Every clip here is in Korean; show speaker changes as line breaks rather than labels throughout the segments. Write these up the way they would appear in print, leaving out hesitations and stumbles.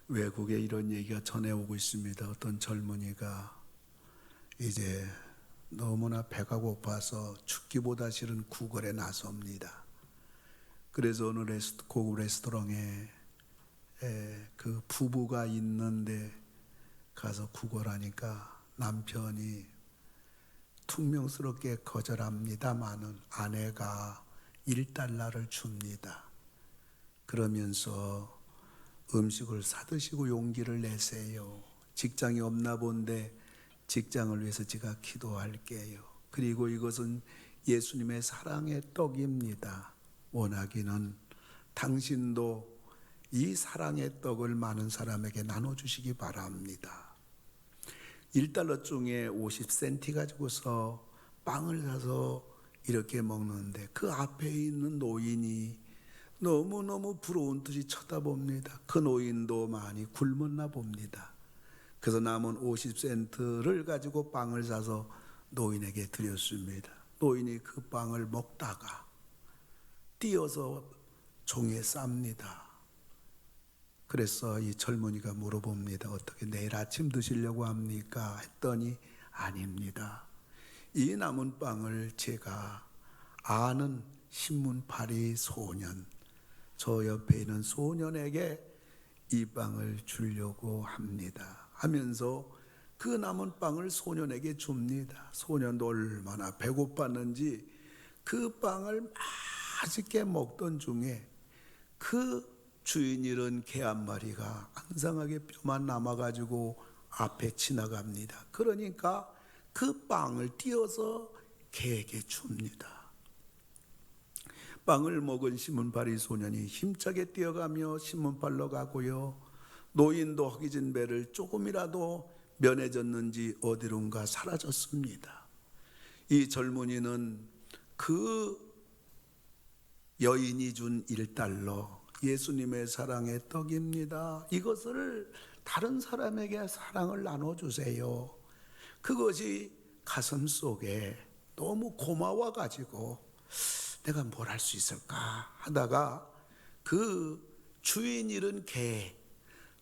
외국에 이런 얘기가 전해오고 있습니다. 어떤 젊은이가 이제 너무나 배가 고파서 죽기보다 싫은 구걸에 나섭니다. 그래서 어느 고급 레스토랑에 그 부부가 있는데 가서 구걸하니까 남편이 퉁명스럽게 거절합니다마는 아내가 $1를 줍니다. 그러면서 음식을 사드시고 용기를 내세요. 직장이 없나 본데 직장을 위해서 제가 기도할게요. 그리고 이것은 예수님의 사랑의 떡입니다. 원하기는 당신도 이 사랑의 떡을 많은 사람에게 나눠주시기 바랍니다. $1 중에 50센티 가지고서 빵을 사서 이렇게 먹는데 그 앞에 있는 노인이 너무너무 부러운 듯이 쳐다봅니다. 그 노인도 많이 굶었나 봅니다. 그래서 남은 50센트를 가지고 빵을 사서 노인에게 드렸습니다. 노인이 그 빵을 먹다가 띄어서 종이에 쌉니다. 그래서 이 젊은이가 물어봅니다. 어떻게 내일 아침 드시려고 합니까? 했더니 아닙니다. 이 남은 빵을 제가 아는 신문파리 소년, 저 옆에 있는 소년에게 이 빵을 주려고 합니다 하면서 그 남은 빵을 소년에게 줍니다. 소년도 얼마나 배고팠는지 그 빵을 맛있게 먹던 중에 그 주인 잃은 개 한 마리가 앙상하게 뼈만 남아가지고 앞에 지나갑니다. 그러니까 그 빵을 띄어서 개에게 줍니다. 빵을 먹은 신문파리 소년이 힘차게 뛰어가며 신문 팔러 가고요. 노인도 허기진 배를 조금이라도 면해졌는지 어디론가 사라졌습니다. 이 젊은이는 그 여인이 준 $1, 예수님의 사랑의 떡입니다. 이것을 다른 사람에게 사랑을 나눠주세요. 그것이 가슴 속에 너무 고마워가지고 내가 뭘 할 수 있을까 하다가 그 주인 잃은 개,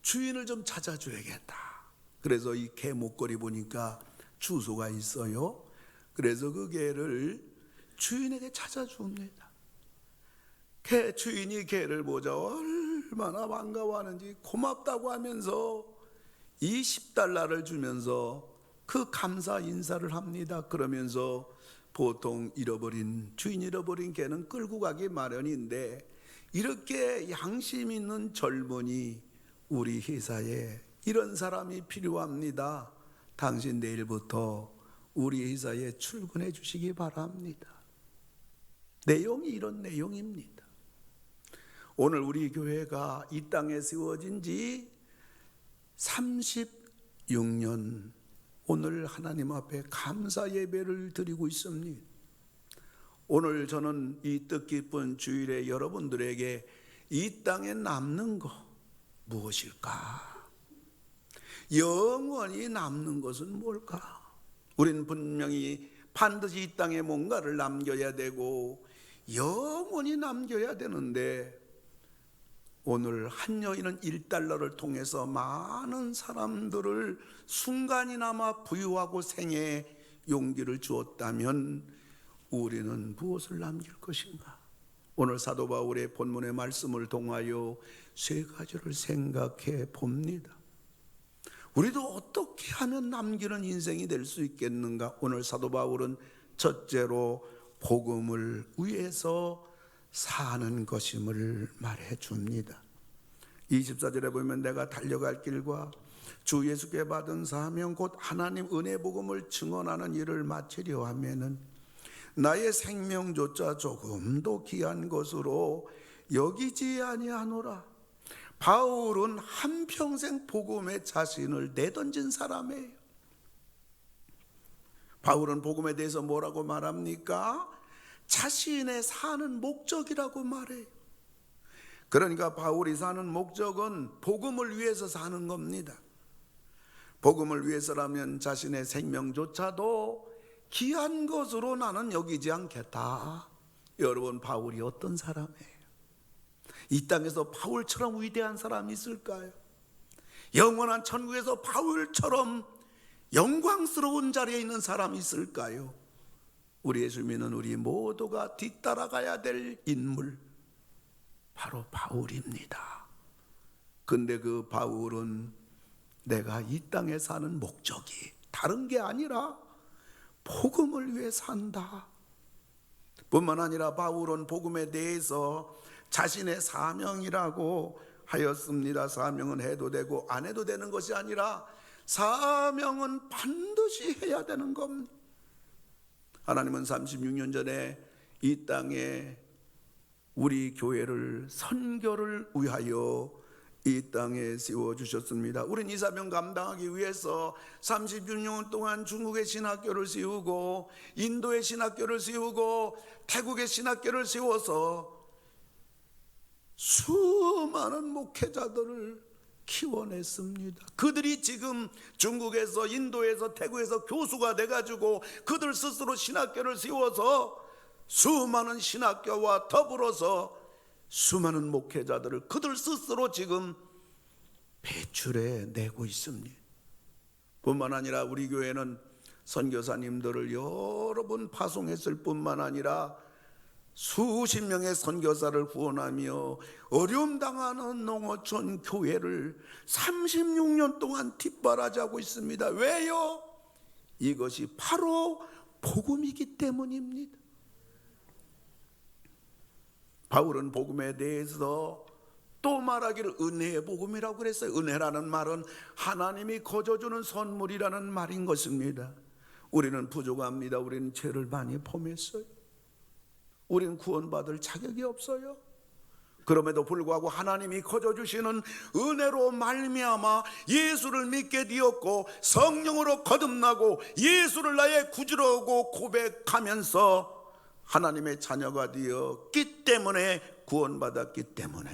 주인을 좀 찾아줘야겠다. 그래서 이 개 목걸이 보니까 주소가 있어요. 그래서 그 개를 주인에게 찾아줍니다. 개 주인이 개를 보자 얼마나 반가워하는지 고맙다고 하면서 이 $10를 주면서 그 감사 인사를 합니다. 그러면서 보통 주인 잃어버린 개는 끌고 가기 마련인데 이렇게 양심 있는 젊은이, 우리 회사에 이런 사람이 필요합니다. 당신 내일부터 우리 회사에 출근해 주시기 바랍니다. 내용이 이런 내용입니다. 오늘 우리 교회가 이 땅에 세워진 지 36년, 오늘 하나님 앞에 감사 예배를 드리고 있습니다. 오늘 저는 이 뜻깊은 주일에 여러분들에게 이 땅에 남는 것 무엇일까? 영원히 남는 것은 뭘까? 우리는 분명히 반드시 이 땅에 뭔가를 남겨야 되고 영원히 남겨야 되는데 오늘 한 여인은 $1를 통해서 많은 사람들을 순간이나마 부유하고 생애에 용기를 주었다면 우리는 무엇을 남길 것인가? 오늘 사도 바울의 본문의 말씀을 통하여 세 가지를 생각해 봅니다. 우리도 어떻게 하면 남기는 인생이 될 수 있겠는가? 오늘 사도 바울은 첫째로 복음을 위해서 사는 것임을 말해 줍니다. 24절에 보면 내가 달려갈 길과 주 예수께 받은 사명 곧 하나님 은혜 복음을 증언하는 일을 마치려 하면은 나의 생명조차 조금도 귀한 것으로 여기지 아니하노라. 바울은 한평생 복음에 자신을 내던진 사람이에요. 바울은 복음에 대해서 뭐라고 말합니까? 자신의 사는 목적이라고 말해요. 그러니까 바울이 사는 목적은 복음을 위해서 사는 겁니다. 복음을 위해서라면 자신의 생명조차도 귀한 것으로 나는 여기지 않겠다. 여러분, 바울이 어떤 사람이에요? 이 땅에서 바울처럼 위대한 사람이 있을까요? 영원한 천국에서 바울처럼 영광스러운 자리에 있는 사람이 있을까요? 우리 예수 믿는 우리 모두가 뒤따라가야 될 인물, 바로 바울입니다. 근데 그 바울은 내가 이 땅에 사는 목적이 다른 게 아니라 복음을 위해 산다. 뿐만 아니라 바울은 복음에 대해서 자신의 사명이라고 하였습니다. 사명은 해도 되고 안 해도 되는 것이 아니라 사명은 반드시 해야 되는 겁니다. 하나님은 36년 전에 이 땅에 우리 교회를 선교를 위하여 이 땅에 세워주셨습니다. 우린 이 사명 감당하기 위해서 36년 동안 중국의 신학교를 세우고 인도의 신학교를 세우고 태국의 신학교를 세워서 수많은 목회자들을 키워냈습니다. 그들이 지금 중국에서 인도에서 태국에서 교수가 돼가지고 그들 스스로 신학교를 세워서 수많은 신학교와 더불어서 수많은 목회자들을 그들 스스로 지금 배출해 내고 있습니다. 뿐만 아니라 우리 교회는 선교사님들을 여러 번 파송했을 뿐만 아니라 수십 명의 선교사를 후원하며 어려움 당하는 농어촌 교회를 36년 동안 뒷바라지하고 있습니다. 왜요? 이것이 바로 복음이기 때문입니다. 바울은 복음에 대해서 또 말하기를 은혜의 복음이라고 그랬어요. 은혜라는 말은 하나님이 거저주는 선물이라는 말인 것입니다. 우리는 부족합니다. 우리는 죄를 많이 범했어요. 우리는 구원받을 자격이 없어요. 그럼에도 불구하고 하나님이 거저주시는 은혜로 말미암아 예수를 믿게 되었고 성령으로 거듭나고 예수를 나의 구주라고 고백하면서 하나님의 자녀가 되었기 때문에, 구원받았기 때문에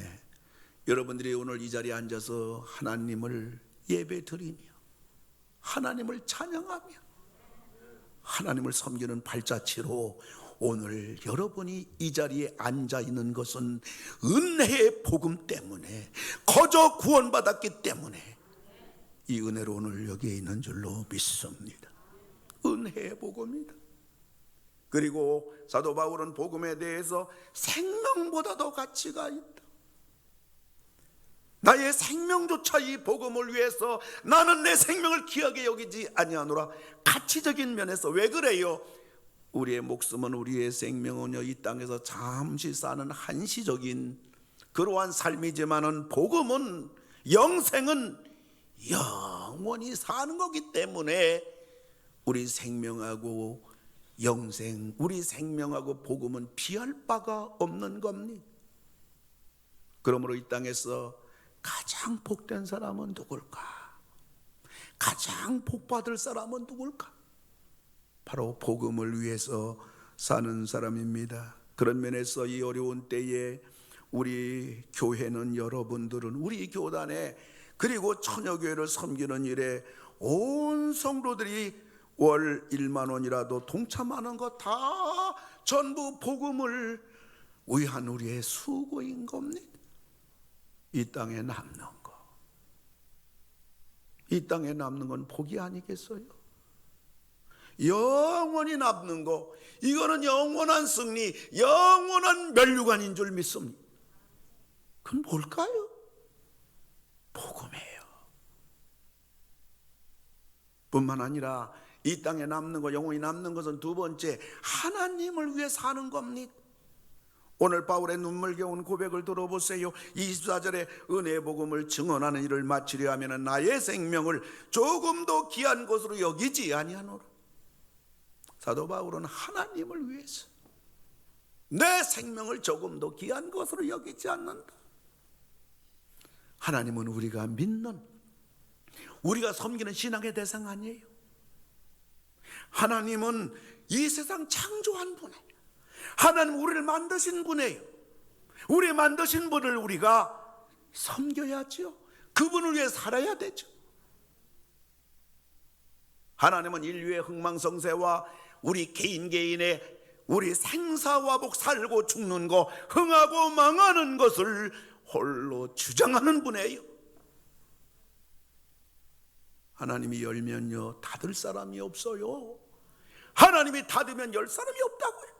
여러분들이 오늘 이 자리에 앉아서 하나님을 예배드리며 하나님을 찬양하며 하나님을 섬기는 발자취로 오늘 여러분이 이 자리에 앉아 있는 것은 은혜의 복음 때문에, 거저 구원받았기 때문에 이 은혜로 오늘 여기에 있는 줄로 믿습니다. 은혜의 복음이다. 그리고 사도 바울은 복음에 대해서 생명보다도 가치가 있다. 나의 생명조차 이 복음을 위해서 나는 내 생명을 귀하게 여기지 아니하노라. 가치적인 면에서 왜 그래요? 우리의 목숨은, 우리의 생명은요, 이 땅에서 잠시 사는 한시적인 그러한 삶이지만은 복음은, 영생은 영원히 사는 거기 때문에 우리 생명하고 영생, 우리 생명하고 복음은 비할 바가 없는 겁니다. 그러므로 이 땅에서 가장 복된 사람은 누굴까? 가장 복받을 사람은 누굴까? 바로 복음을 위해서 사는 사람입니다. 그런 면에서 이 어려운 때에 우리 교회는, 여러분들은 우리 교단에, 그리고 처녀교회를 섬기는 일에 온 성도들이 월 1만 원이라도 동참하는 것 다 전부 복음을 위한 우리의 수고인 겁니다. 이 땅에 남는 거, 이 땅에 남는 건 복이 아니겠어요? 영원히 남는 거, 이거는 영원한 승리, 영원한 멸류관인 줄 믿습니다. 그건 뭘까요? 복음이에요. 뿐만 아니라 이 땅에 남는 거, 영원히 남는 것은 두 번째, 하나님을 위해 사는 겁니다. 오늘 바울의 눈물겨운 고백을 들어보세요. 24절에 은혜의 복음을 증언하는 일을 마치려 하면 나의 생명을 조금도 귀한 것으로 여기지 아니하노라. 사도 바울은 하나님을 위해서 내 생명을 조금도 귀한 것으로 여기지 않는다. 하나님은 우리가 믿는, 우리가 섬기는 신앙의 대상 아니에요. 하나님은 이 세상 창조한 분이에요. 하나님 우리를 만드신 분이에요. 우리 만드신 분을 우리가 섬겨야죠. 그분을 위해 살아야 되죠. 하나님은 인류의 흥망성쇠와 우리 개인의 우리 생사화복, 살고 죽는 거, 흥하고 망하는 것을 홀로 주장하는 분이에요. 하나님이 열면요 닫을 사람이 없어요. 하나님이 닫으면 열 사람이 없다고요.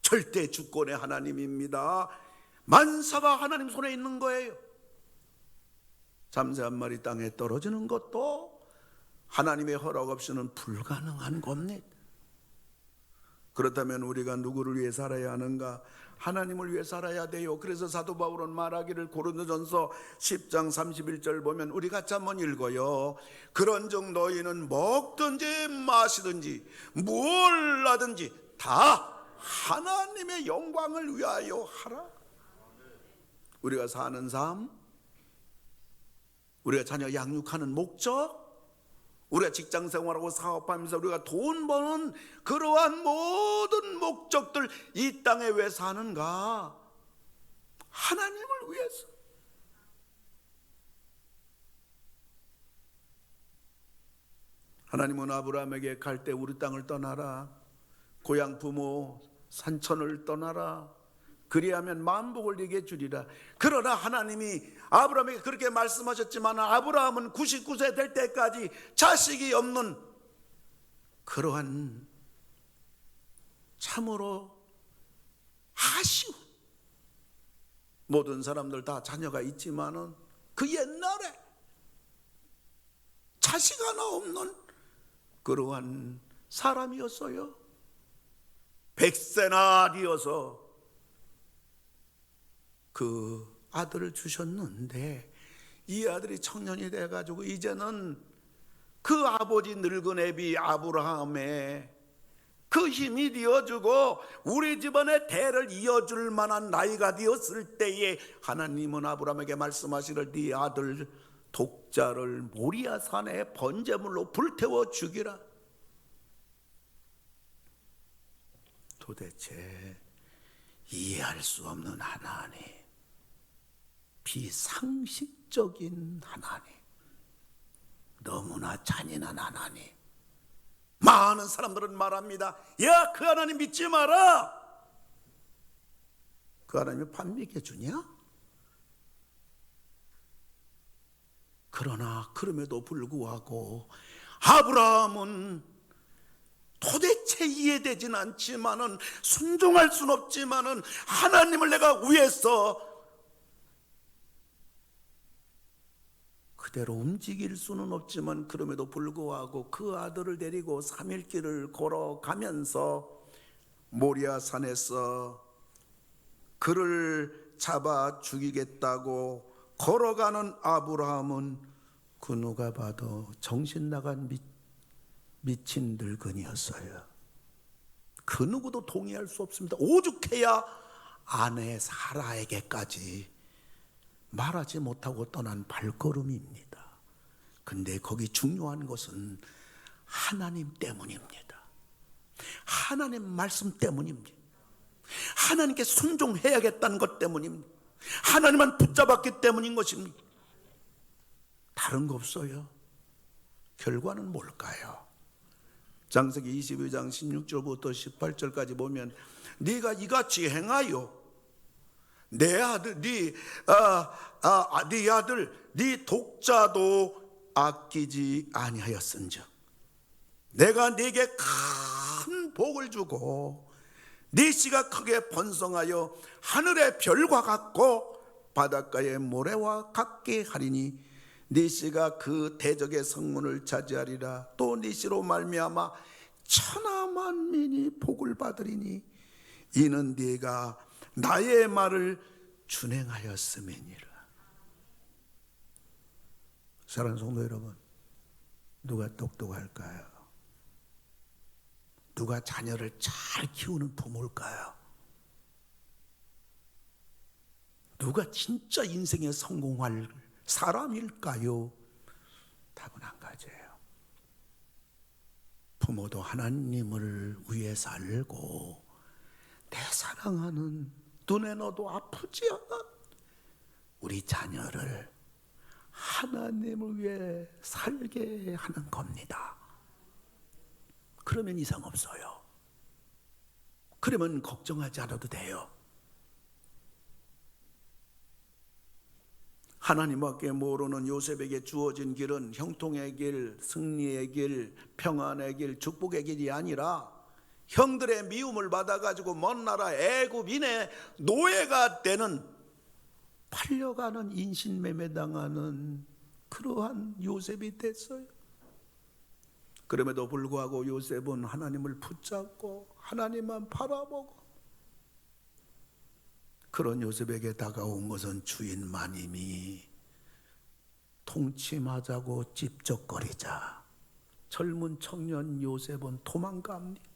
절대 주권의 하나님입니다. 만사가 하나님 손에 있는 거예요. 잠새 한 마리 땅에 떨어지는 것도 하나님의 허락 없이는 불가능한 겁니다. 그렇다면 우리가 누구를 위해 살아야 하는가? 하나님을 위해 살아야 돼요. 그래서 사도 바울은 말하기를, 고린도전서 10장 31절 보면 우리 같이 한번 읽어요. 그런즉 너희는 먹든지 마시든지 뭘 하든지 다 하나님의 영광을 위하여 하라. 우리가 사는 삶, 우리가 자녀 양육하는 목적, 우리가 직장 생활하고 사업하면서 우리가 돈 버는 그러한 모든 목적들, 이 땅에 왜 사는가? 하나님을 위해서. 하나님은 아브라함에게 갈 때 우리 땅을 떠나라, 고향 부모 산천을 떠나라, 그리하면 만복을 네게 주리라. 그러나 하나님이 아브라함에게 그렇게 말씀하셨지만 아브라함은 99세 될 때까지 자식이 없는 그러한 참으로 아쉬운, 모든 사람들 다 자녀가 있지만은 그 옛날에 자식 하나 없는 그러한 사람이었어요. 100세나 되어서 그 아들을 주셨는데 이 아들이 청년이 돼가지고 이제는 그 아버지 늙은 애비 아브라함의 그 힘이 되어주고 우리 집안의 대를 이어줄 만한 나이가 되었을 때에 하나님은 아브라함에게 말씀하시를 네 아들 독자를 모리아 산에 번제물로 불태워 죽이라. 도대체 이해할 수 없는 하나님, 비상식적인 하나님, 너무나 잔인한 하나님. 많은 사람들은 말합니다. 야, 그 하나님 믿지 마라. 그 하나님이 밥 먹여주냐? 그러나 그럼에도 불구하고 아브라함은 도대체 이해되진 않지만은, 순종할 수는 없지만은 하나님을 내가 위해서 그대로 움직일 수는 없지만 그럼에도 불구하고 그 아들을 데리고 3일 길을 걸어가면서 모리아 산에서 그를 잡아 죽이겠다고 걸어가는 아브라함은 그 누가 봐도 정신 나간 미친 늙은이였어요. 그 누구도 동의할 수 없습니다. 오죽해야 아내 사라에게까지 말하지 못하고 떠난 발걸음입니다. 근데 거기 중요한 것은 하나님 때문입니다. 하나님 말씀 때문입니다. 하나님께 순종해야겠다는 것 때문입니다. 하나님만 붙잡았기 때문인 것입니다. 다른 거 없어요. 결과는 뭘까요? 창세기 22장 16절부터 18절까지 보면 네가 이같이 행하여 내 아들, 네 아들, 네 독자도 아끼지 아니하였은즉 내가 네게 큰 복을 주고 네 씨가 크게 번성하여 하늘의 별과 같고 바닷가의 모래와 같게 하리니 네 씨가 그 대적의 성문을 차지하리라. 또 네 씨로 말미암아 천하 만민이 복을 받으리니 이는 네가 나의 말을 준행하였음이니라. 사랑하는 성도 여러분, 누가 똑똑할까요? 누가 자녀를 잘 키우는 부모일까요? 누가 진짜 인생에 성공할 사람일까요? 답은 한 가지예요. 부모도 하나님을 위해 살고 내 사랑하는, 눈에 넣어도 아프지 않아 우리 자녀를 하나님을 위해 살게 하는 겁니다. 그러면 이상 없어요. 그러면 걱정하지 않아도 돼요. 하나님밖에 모르는 요셉에게 주어진 길은 형통의 길, 승리의 길, 평안의 길, 축복의 길이 아니라 형들의 미움을 받아가지고 먼 나라 애굽인의 노예가 되는, 팔려가는, 인신매매당하는 그러한 요셉이 됐어요. 그럼에도 불구하고 요셉은 하나님을 붙잡고 하나님만 바라보고, 그런 요셉에게 다가온 것은 주인 마님이 통침하자고 찝쩍거리자 젊은 청년 요셉은 도망갑니다.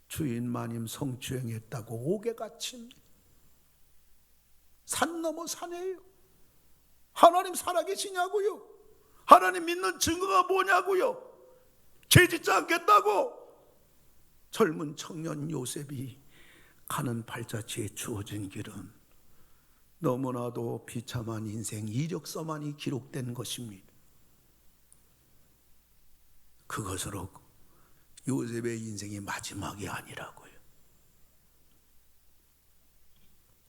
주인 마님 성추행했다고 옥에 갇힙니다. 산 넘어 산이에요. 하나님 살아계시냐고요? 하나님 믿는 증거가 뭐냐고요? 죄 짓지 않겠다고. 젊은 청년 요셉이 가는 발자취에 주어진 길은 너무나도 비참한 인생, 이력서만이 기록된 것입니다. 그것으로 요셉의 인생이 마지막이 아니라고요.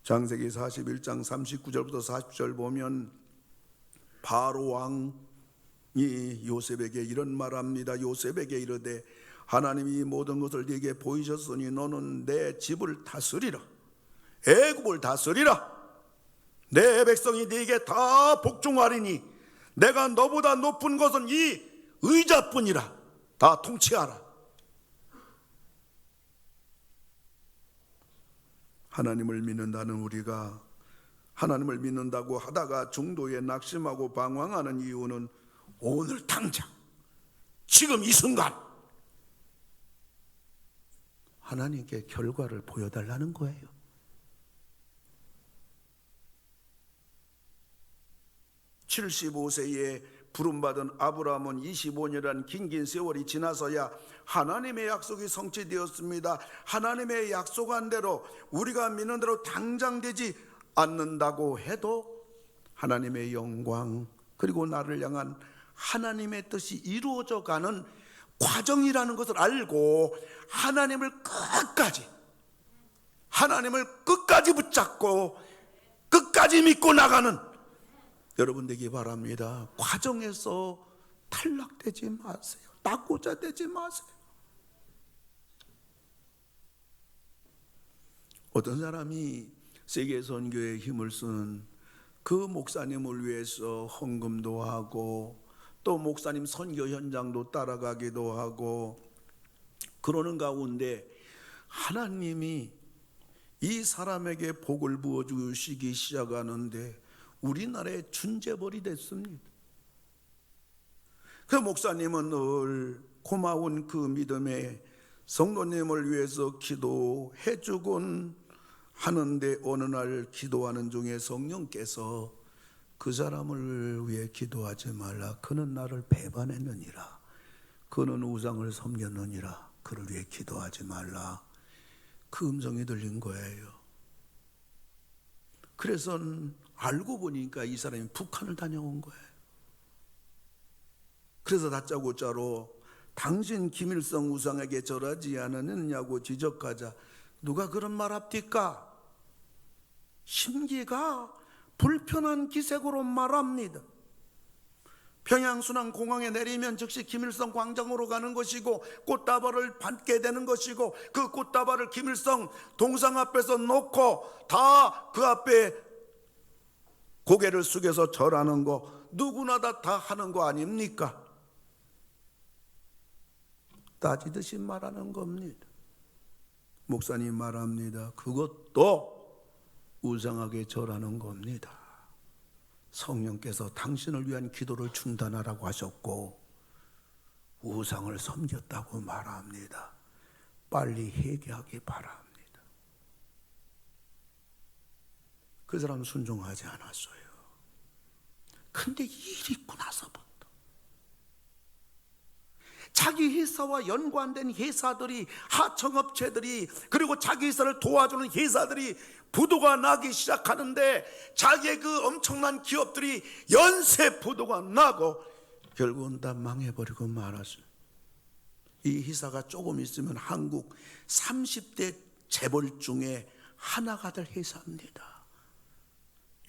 창세기 41장 39절부터 40절 보면 바로 왕이 요셉에게 이런 말합니다. 요셉에게 이르되 하나님이 이 모든 것을 네게 보이셨으니 너는 내 집을 다스리라. 애굽을 다스리라. 내 백성이 네게 다 복종하리니 내가 너보다 높은 것은 이 의자뿐이라. 다 통치하라. 하나님을 믿는다는 우리가 하나님을 믿는다고 하다가 중도에 낙심하고 방황하는 이유는 오늘 당장, 지금 이 순간 하나님께 결과를 보여달라는 거예요. (75세에) 부름받은 아브라함은 25년이라는 긴 세월이 지나서야 하나님의 약속이 성취되었습니다. 하나님의 약속한 대로, 우리가 믿는 대로 당장 되지 않는다고 해도 하나님의 영광, 그리고 나를 향한 하나님의 뜻이 이루어져 가는 과정이라는 것을 알고 하나님을 끝까지 붙잡고 끝까지 믿고 나가는 여러분 되기 바랍니다. 과정에서 탈락되지 마세요. 낙오자 되지 마세요. 어떤 사람이 세계 선교에 힘을 쓴 그 목사님을 위해서 헌금도 하고 또 목사님 선교 현장도 따라가기도 하고 그러는 가운데 하나님이 이 사람에게 복을 부어주시기 시작하는데 우리나라의 준재벌이 됐습니다. 그 목사님은 늘 고마운 그 믿음에 성도님을 위해서 기도해주곤 하는데 어느 날 기도하는 중에 성령께서 그 사람을 위해 기도하지 말라. 그는 나를 배반했느니라. 그는 우상을 섬겼느니라. 그를 위해 기도하지 말라. 그 음성이 들린 거예요. 그래서 알고 보니까 이 사람이 북한을 다녀온 거예요. 그래서 다짜고짜로 당신 김일성 우상에게 절하지 않았느냐고 지적하자 누가 그런 말 합니까? 심기가 불편한 기색으로 말합니다. 평양순환 공항에 내리면 즉시 김일성 광장으로 가는 것이고 꽃다발을 받게 되는 것이고 그 꽃다발을 김일성 동상 앞에서 놓고 다 그 앞에 고개를 숙여서 절하는 거 누구나 다 하는 거 아닙니까? 따지듯이 말하는 겁니다. 목사님 말합니다. 그것도 우상하게 절하는 겁니다. 성령께서 당신을 위한 기도를 중단하라고 하셨고 우상을 섬겼다고 말합니다. 빨리 회개하기 바랍니다. 그 사람은 순종하지 않았어요. 근데 일이 있고 나서부터 자기 회사와 연관된 회사들이, 하청업체들이, 그리고 자기 회사를 도와주는 회사들이 부도가 나기 시작하는데 자기의 그 엄청난 기업들이 연쇄 부도가 나고 결국은 다 망해버리고 말았어요. 이 회사가 조금 있으면 한국 30대 재벌 중에 하나가 될 회사입니다.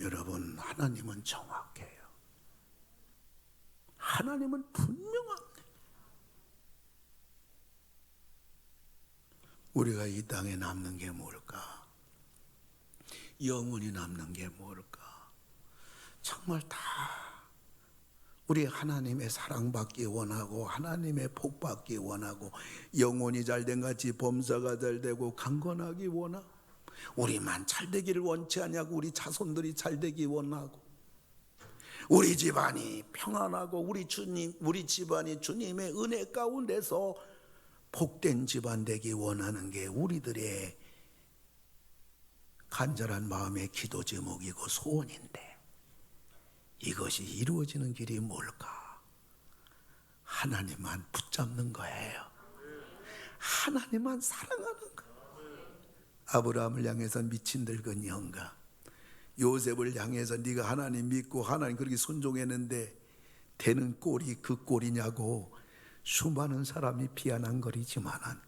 여러분, 하나님은 정확해요. 하나님은 분명합니다. 우리가 이 땅에 남는 게 뭘까? 영원히 남는 게 뭘까? 정말 다 우리 하나님의 사랑받기 원하고 하나님의 복받기 원하고 영혼이 잘된 같이 범사가 잘되고 강건하기 원하고 우리만 잘되기를 원치 않냐고 우리 자손들이 잘되기 원하고 우리 집안이 평안하고 우리 집안이 주님의 은혜 가운데서 복된 집안 되기 원하는 게 우리들의 간절한 마음의 기도 제목이고 소원인데 이것이 이루어지는 길이 뭘까? 하나님만 붙잡는 거예요. 하나님만 사랑하는 거예요. 아브라함을 향해서 미친 늙은 영가, 요셉을 향해서 네가 하나님 믿고 하나님 그렇게 순종했는데 되는 꼴이 그 꼴이냐고 수많은 사람이 비아냥거리지만은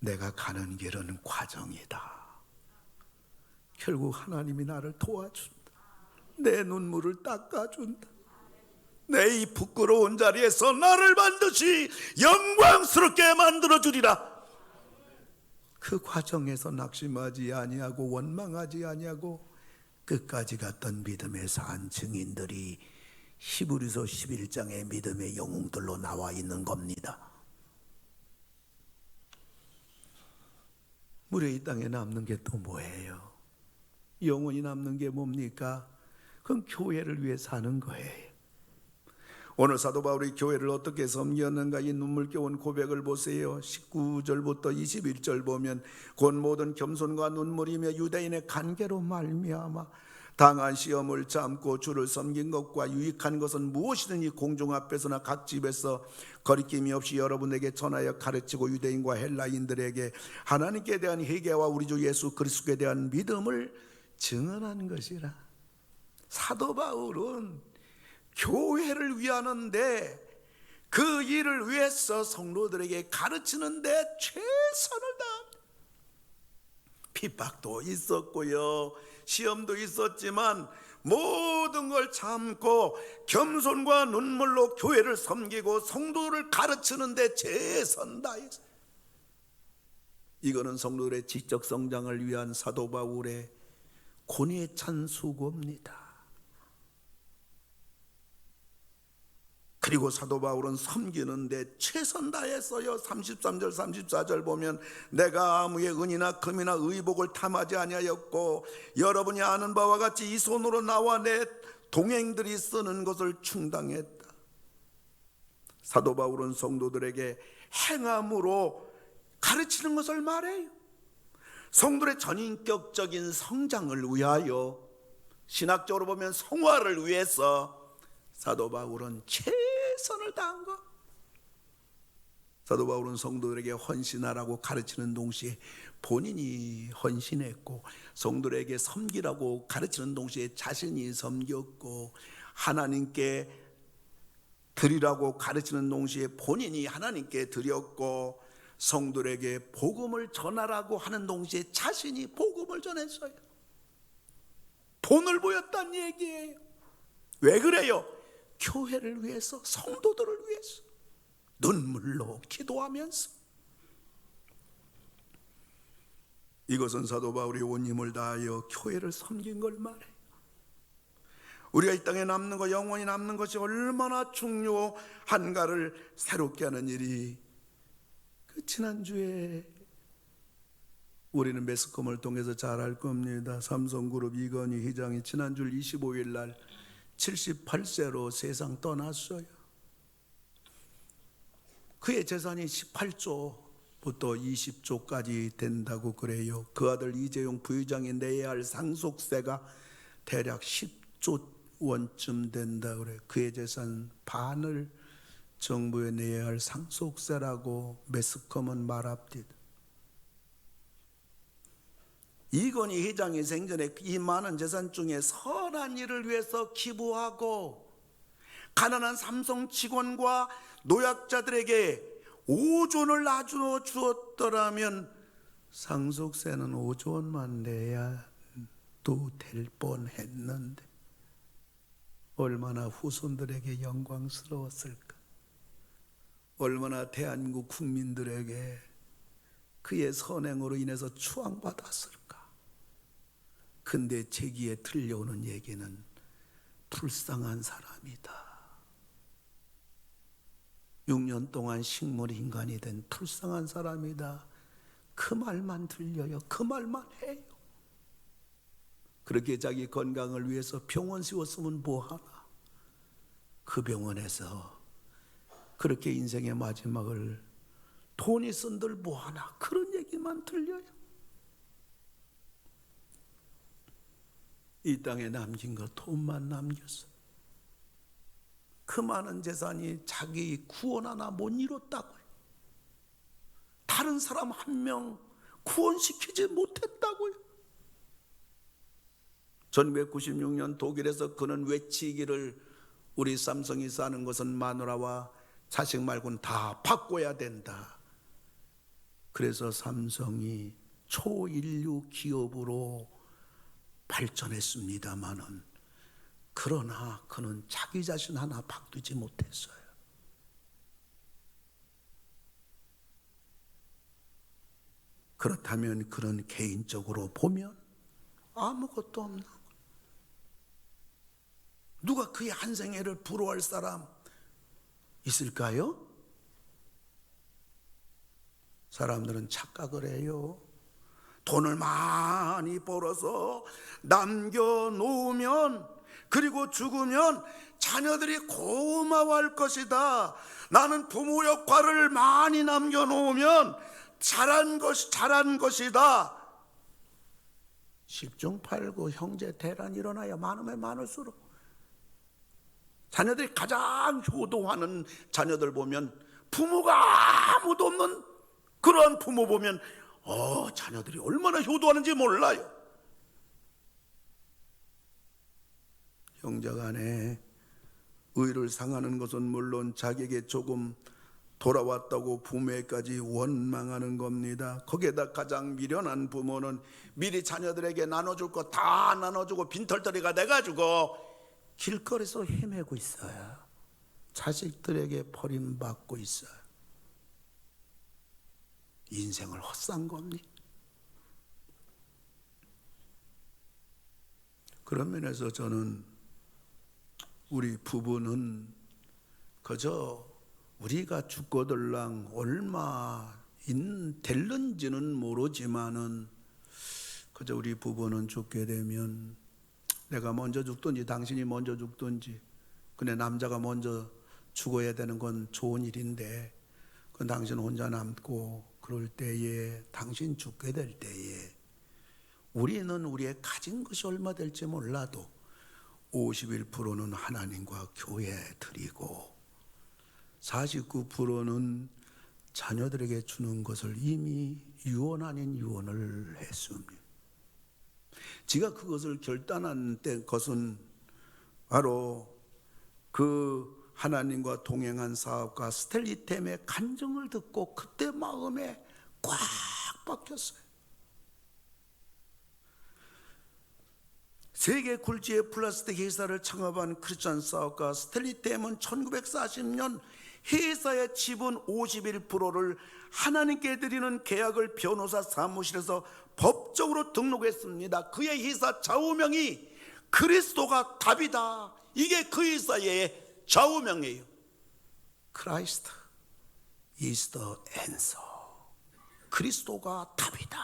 내가 가는 길은 과정이다. 결국 하나님이 나를 도와준다. 내 눈물을 닦아준다. 내 이 부끄러운 자리에서 나를 반드시 영광스럽게 만들어주리라. 그 과정에서 낙심하지 아니하고 원망하지 아니하고 끝까지 갔던 믿음의 산 증인들이 히브리서 11장의 믿음의 영웅들로 나와 있는 겁니다. 우리 이 땅에 남는 게 또 뭐예요? 영원히 남는 게 뭡니까? 그건 교회를 위해 사는 거예요. 오늘 사도 바울이 교회를 어떻게 섬겼는가 이 눈물겨운 고백을 보세요. 19절부터 21절 보면 곧 모든 겸손과 눈물이며 유대인의 간계로 말미암아 당한 시험을 참고 주를 섬긴 것과 유익한 것은 무엇이든지 공중 앞에서나 각 집에서 거리낌이 없이 여러분에게 전하여 가르치고 유대인과 헬라인들에게 하나님께 대한 회개와 우리 주 예수 그리스도에 대한 믿음을 증언한 것이라. 사도 바울은 교회를 위하는데 그 일을 위해서 성도들에게 가르치는데 최선을 다합니다. 핍박도 있었고요, 시험도 있었지만 모든 걸 참고 겸손과 눈물로 교회를 섬기고 성도를 가르치는데 최선 다했어요. 이거는 성도들의 지적 성장을 위한 사도 바울의 고뇌 찬 수고입니다. 그리고 사도 바울은 섬기는데 최선 다했어요. 33절 34절 보면 내가 아무의 은이나 금이나 의복을 탐하지 아니하였고 여러분이 아는 바와 같이 이 손으로 나와 내 동행들이 쓰는 것을 충당했다. 사도 바울은 성도들에게 행함으로 가르치는 것을 말해요. 성도의 전인격적인 성장을 위하여, 신학적으로 보면 성화를 위해서 사도 바울은 최선을 다한 것. 사도 바울은 성도들에게 헌신하라고 가르치는 동시에 본인이 헌신했고, 성도들에게 섬기라고 가르치는 동시에 자신이 섬겼고, 하나님께 드리라고 가르치는 동시에 본인이 하나님께 드렸고, 성도들에게 복음을 전하라고 하는 동시에 자신이 복음을 전했어요. 본을 보였다는 얘기예요. 왜 그래요? 교회를 위해서, 성도들을 위해서 눈물로 기도하면서. 이것은 사도 바울이 온 힘을 다하여 교회를 섬긴 걸 말해요. 우리가 이 땅에 남는 것, 영원히 남는 것이 얼마나 중요한가를 새롭게 하는 일이, 지난주에 우리는 매스컴을 통해서 잘 알 겁니다. 삼성그룹 이건희 회장이 지난주 25일 날 78세로 세상 떠났어요. 그의 재산이 18조부터 20조까지 된다고 그래요. 그 아들 이재용 부회장이 내야 할 상속세가 대략 10조 원쯤 된다 그래요. 그의 재산 반을 정부에 내야 할 상속세라고 매스컴은 말합니다. 이건희 회장이 생전에 이 많은 재산 중에 선한 일을 위해서 기부하고 가난한 삼성 직원과 노약자들에게 5조원을 나눠 주었더라면 상속세는 5조 원만 내야 될 뻔했는데 얼마나 후손들에게 영광스러웠을까. 얼마나 대한민국 국민들에게 그의 선행으로 인해서 추앙받았을까. 근데 제 귀에 들려오는 얘기는 불쌍한 사람이다. 6년 동안 식물 인간이 된 불쌍한 사람이다. 그 말만 들려요. 그 말만 해요. 그렇게 자기 건강을 위해서 병원 세웠으면 뭐하나. 그 병원에서 그렇게 인생의 마지막을 돈이 쓴들 뭐하나. 그런 얘기만 들려요. 이 땅에 남긴 거 돈만 남겼어. 그 많은 재산이 자기 구원 하나 못 이뤘다고요. 다른 사람 한 명 구원시키지 못했다고요. 1996년 독일에서 그는 외치기를 우리 삼성이 사는 것은 마누라와 자식 말고는 다 바꿔야 된다. 그래서 삼성이 초인류 기업으로 발전했습니다마는 그러나 그는 자기 자신 하나 바꾸지 못했어요. 그렇다면 그는 개인적으로 보면 아무것도 없는 거예요. 누가 그의 한 생애를 부러워할 사람 있을까요? 사람들은 착각을 해요. 돈을 많이 벌어서 남겨놓으면, 그리고 죽으면 자녀들이 고마워할 것이다. 나는 부모 역할을 많이 남겨놓으면 잘한 것이다. 10중 8구 형제 대란이 일어나야 많으면 많을수록. 자녀들이 가장 효도하는 자녀들 보면, 부모가 아무도 없는 그런 부모 보면 자녀들이 얼마나 효도하는지 몰라요. 형제간에 의를 상하는 것은 물론 자기에게 조금 돌아왔다고 부모에까지 원망하는 겁니다. 거기에다 가장 미련한 부모는 미리 자녀들에게 나눠줄 거 다 나눠주고 빈털터리가 돼가지고 길거리에서 헤매고 있어요. 자식들에게 버림받고 있어요. 인생을 헛산 겁니다. 그런 면에서 저는 우리 부부는 그저 우리가 죽고들랑 얼마 될는지는 모르지만은 그저 우리 부부는 죽게 되면 내가 먼저 죽든지 당신이 먼저 죽든지, 근데 남자가 먼저 죽어야 되는 건 좋은 일인데 그건 당신 혼자 남고 그럴 때에, 당신 죽게 될 때에 우리는 우리의 가진 것이 얼마 될지 몰라도 51%는 하나님과 교회에 드리고 49%는 자녀들에게 주는 것을 이미 유언 아닌 유언을 했습니다. 제가 그것을 결단한 것은 바로 그 하나님과 동행한 사업가 스텔리템의 간증을 듣고 그때 마음에 꽉 박혔어요. 세계 굴지의 플라스틱 회사를 창업한 크리스천 사업가 스텔리템은 1940년 회사의 지분 51%를 하나님께 드리는 계약을 변호사 사무실에서 법적으로 등록했습니다. 그의 회사 좌우명이 그리스도가 답이다. 이게 그 회사의 좌우명이에요. Christ is the answer. 그리스도가 답이다.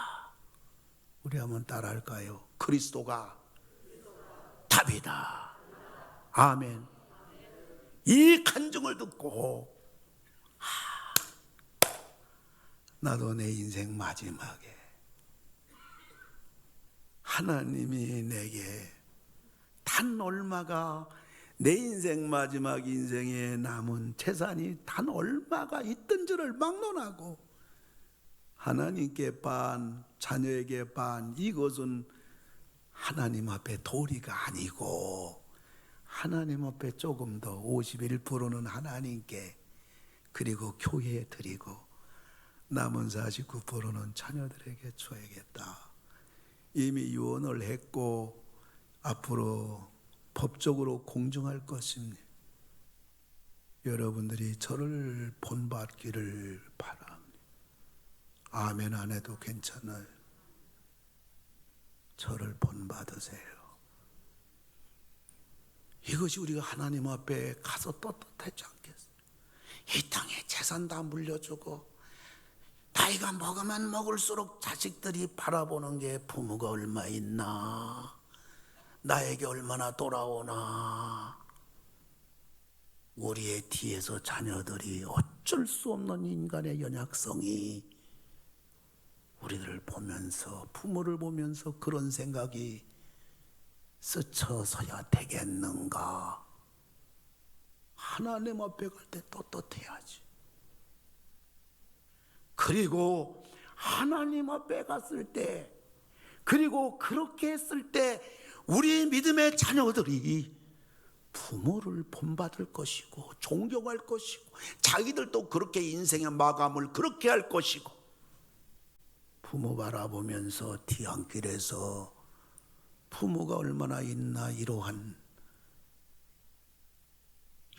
우리 한번 따라할까요? 그리스도가 답이다. 아멘. 이 간증을 듣고 나도 내 인생 마지막에 하나님이 내게 단 얼마가, 내 인생 마지막 인생에 남은 재산이 단 얼마가 있던지를 막론하고 하나님께 반, 자녀에게 반, 이것은 하나님 앞에 도리가 아니고 하나님 앞에 조금 더 51%는 하나님께, 그리고 교회에 드리고 남은 49%는 자녀들에게 줘야겠다. 이미 유언을 했고 앞으로 법적으로 공정할 것입니다. 여러분들이 저를 본받기를 바랍니다. 아멘 안 해도 괜찮아요. 저를 본받으세요. 이것이 우리가 하나님 앞에 가서 떳떳하지 않겠어요? 이 땅에 재산 다 물려주고 나이가 먹으면 먹을수록 자식들이 바라보는 게 부모가 얼마 있나, 나에게 얼마나 돌아오나. 우리의 뒤에서 자녀들이 어쩔 수 없는 인간의 연약성이 우리들을 보면서, 부모를 보면서 그런 생각이 스쳐서야 되겠는가. 하나님 앞에 갈 때 떳떳해야지. 그리고 하나님 앞에 갔을 때, 그리고 그렇게 했을 때 우리 믿음의 자녀들이 부모를 본받을 것이고 존경할 것이고 자기들도 그렇게 인생의 마감을 그렇게 할 것이고, 부모 바라보면서 뒤안길에서 부모가 얼마나 있나 이러한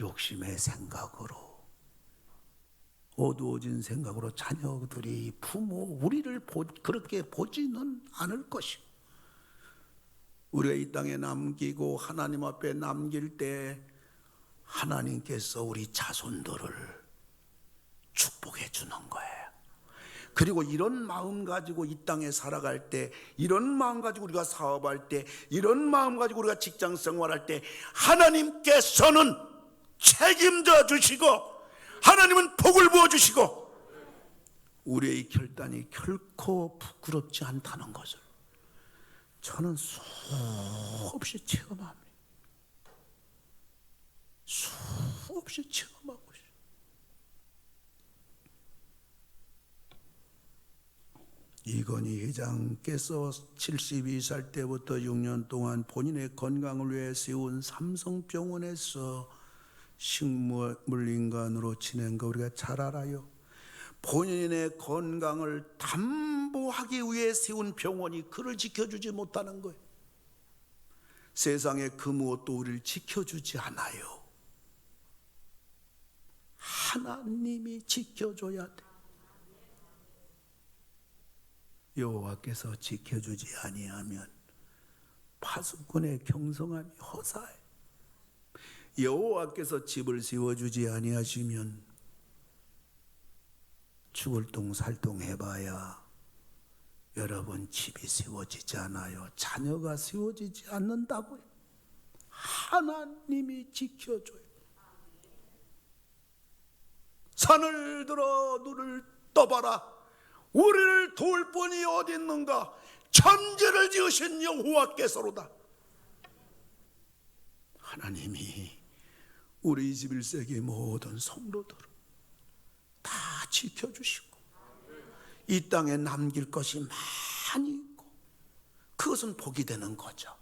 욕심의 생각으로, 어두워진 생각으로 자녀들이 부모, 우리를 그렇게 보지는 않을 것이고, 우리가 이 땅에 남기고 하나님 앞에 남길 때 하나님께서 우리 자손들을 축복해 주는 거예요. 그리고 이런 마음 가지고 이 땅에 살아갈 때, 이런 마음 가지고 우리가 사업할 때, 이런 마음 가지고 우리가 직장 생활할 때 하나님께서는 책임져 주시고 하나님은 복을 부어 주시고 우리의 결단이 결코 부끄럽지 않다는 것을 저는 수없이 체험합니다. 수없이 체험하고 있어요. 이건희 회장께서 72살 때부터 6년 동안 본인의 건강을 위해 세운 삼성병원에서 식물인간으로 지낸 거 우리가 잘 알아요. 본인의 건강을 담보하기 위해 세운 병원이 그를 지켜주지 못하는 거예요. 세상에 그 무엇도 우리를 지켜주지 않아요. 하나님이 지켜줘야 돼. 여호와께서 지켜주지 아니하면 파수꾼의 경성함이 허사해. 여호와께서 집을 세워주지 아니하시면 죽을 똥 살똥 해봐야 여러분 집이 세워지지 않아요. 자녀가 세워지지 않는다고요. 하나님이 지켜줘요. 산을 들어 눈을 떠봐라. 우리를 도울 분이 어디 있는가? 천지를 지으신 여호와께서로다. 하나님이 우리 21세기 모든 성도들을 다 지켜주시고 이 땅에 남길 것이 많이 있고 그것은 복이 되는 거죠.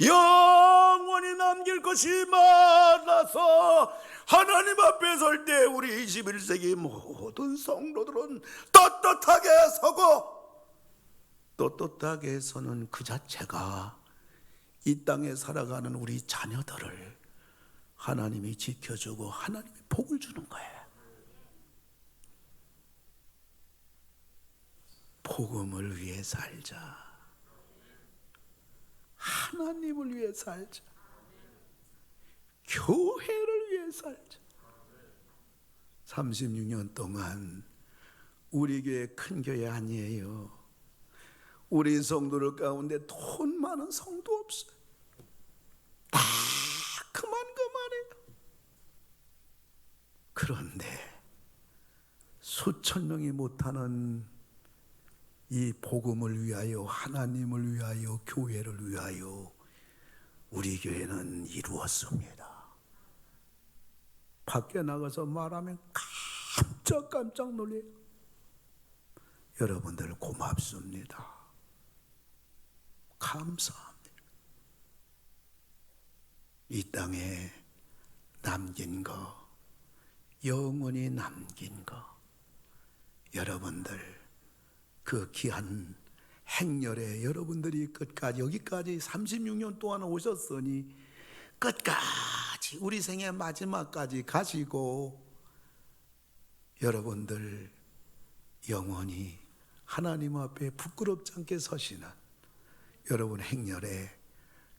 영원히 남길 것이 많아서 하나님 앞에 설 때 우리 21세기 모든 성도들은 떳떳하게 서고, 떳떳하게 서는 그 자체가 이 땅에 살아가는 우리 자녀들을 하나님이 지켜주고 하나님이 복을 주는 거예요. 복음을 위해 살자. 하나님을 위해 살자. 교회를 위해 살자. 36년 동안 우리 교회 큰 교회 아니에요. 우리 성도들 가운데 돈 많은 성도 없어요. 다 그만해요. 그런데 수천 명이 못하는 이 복음을 위하여, 하나님을 위하여, 교회를 위하여 우리 교회는 이루었습니다. 밖에 나가서 말하면 깜짝 놀래요. 여러분들 고맙습니다. 감사합니다. 이 땅에 남긴 거, 영원히 남긴 거, 여러분들 그 귀한 행렬에 여러분들이 끝까지 여기까지 36년 동안 오셨으니 끝까지 우리 생의 마지막까지 가시고 여러분들 영원히 하나님 앞에 부끄럽지 않게 서시는 여러분 행렬에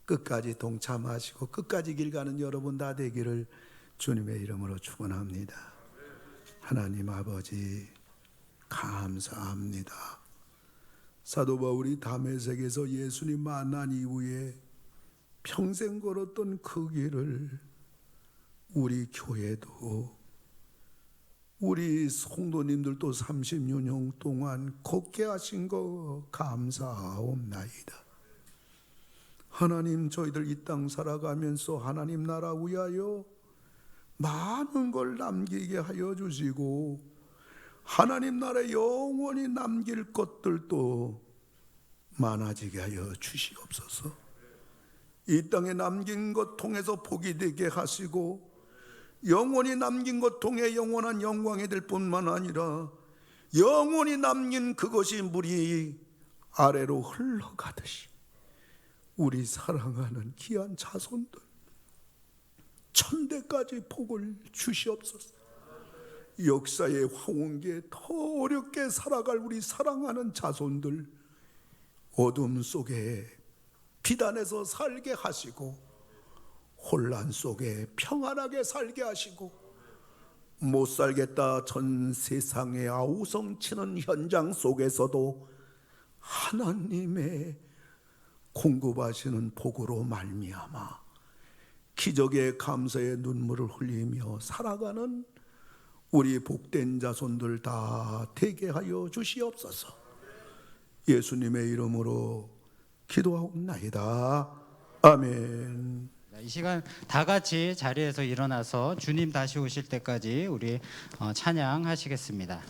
끝까지 동참하시고 끝까지 길 가는 여러분 다 되기를 주님의 이름으로 축원합니다. 하나님 아버지 감사합니다. 사도 바울이 다메섹에서 예수님 만난 이후에 평생 걸었던 그 길을 우리 교회도 우리 성도님들도 36년 동안 걷게 하신 거 감사하옵나이다. 하나님, 저희들 이 땅 살아가면서 하나님 나라 위하여 많은 걸 남기게 하여 주시고 하나님 나라에 영원히 남길 것들도 많아지게 하여 주시옵소서. 이 땅에 남긴 것 통해서 복이 되게 하시고 영원히 남긴 것 통해 영원한 영광이 될 뿐만 아니라 영원히 남긴 그것이 물이 아래로 흘러가듯이 우리 사랑하는 귀한 자손들 천대까지 복을 주시옵소서. 역사의 황혼기에 더 어렵게 살아갈 우리 사랑하는 자손들 어둠 속에 비단에서 살게 하시고 혼란 속에 평안하게 살게 하시고 못 살겠다 전 세상에 아우성치는 현장 속에서도 하나님의 공급하시는 복으로 말미암아 기적의 감사의 눈물을 흘리며 살아가는 우리 복된 자손들 다 되게 하여 주시옵소서. 예수님의 이름으로 기도하옵나이다. 아멘.
이 시간 다 같이 자리에서 일어나서 주님 다시 오실 때까지 우리 찬양하시겠습니다.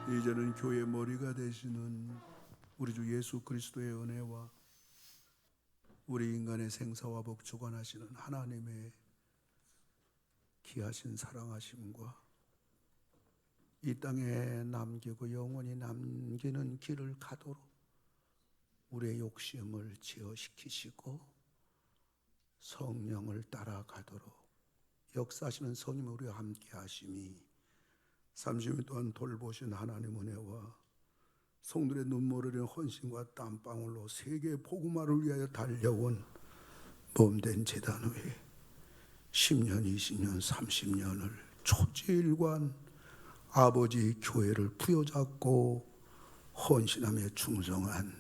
이제는 교회 머리가 되시는 우리 주 예수 그리스도의 은혜와 우리 인간의 생사와 복 주관하시는 하나님의 귀하신 사랑하심과 이 땅에 남기고 영원히 남기는 길을 가도록 우리의 욕심을 제어시키시고 성령을 따라가도록 역사하시는 성령이 우리와 함께 하심이 30년 동안 돌보신 하나님 은혜와 성들의 눈물을 흘린 헌신과 땀방울로 세계 복음화를 위하여 달려온 몸된 제단 위에 10년, 20년, 30년을 초지일관 아버지 교회를 부여잡고 헌신하며 충성한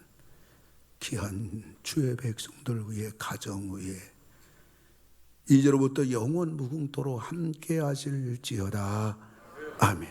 귀한 주의 백성들 위해 가정 위에 이제로부터 영원 무궁토록 함께 하실지어다. 아멘.